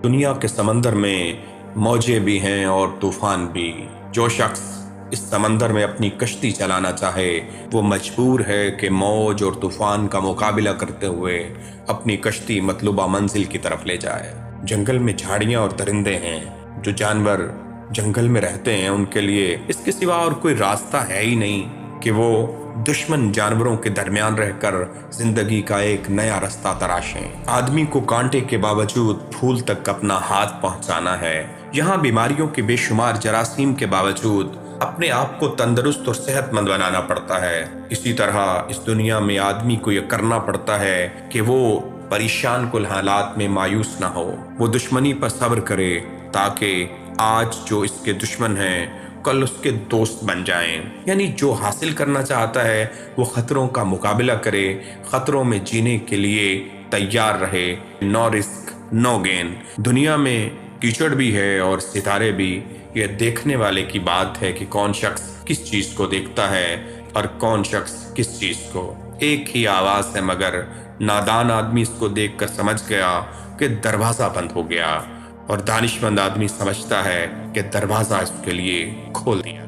دنیا کے سمندر میں موجیں بھی ہیں اور طوفان بھی۔ جو شخص اس سمندر میں اپنی کشتی چلانا چاہے وہ مجبور ہے کہ موج اور طوفان کا مقابلہ کرتے ہوئے اپنی کشتی مطلوبہ منزل کی طرف لے جائے۔ جنگل میں جھاڑیاں اور درندے ہیں۔ جو جانور جنگل میں رہتے ہیں ان کے لیے اس کے سوا اور کوئی راستہ ہے ہی نہیں کہ وہ دشمن جانوروں کے درمیان رہ کر زندگی کا ایک نیا راستہ تراشیں۔ آدمی کو کانٹے کے باوجود پھول تک اپنا ہاتھ پہنچانا ہے۔ یہاں بیماریوں کے بے شمار جراثیم کے باوجود اپنے آپ کو تندرست اور صحت مند بنانا پڑتا ہے۔ اسی طرح اس دنیا میں آدمی کو یہ کرنا پڑتا ہے کہ وہ پریشان کن حالات میں مایوس نہ ہو۔ وہ دشمنی پر صبر کرے تاکہ آج جو اس کے دشمن ہیں کل اس کے دوست بن جائیں۔ یعنی جو حاصل کرنا چاہتا ہے وہ خطروں کا مقابلہ کرے، خطروں میں جینے کے لیے تیار رہے۔ نو رسک نو گین۔ دنیا میں کیچڑ بھی ہے اور ستارے بھی۔ یہ دیکھنے والے کی بات ہے کہ کون شخص کس چیز کو دیکھتا ہے اور کون شخص کس چیز کو۔ ایک ہی آواز ہے مگر نادان آدمی اس کو دیکھ کر سمجھ گیا کہ دروازہ بند ہو گیا اور دانشمند آدمی سمجھتا ہے کہ دروازہ اس کے لیے کھول دیا۔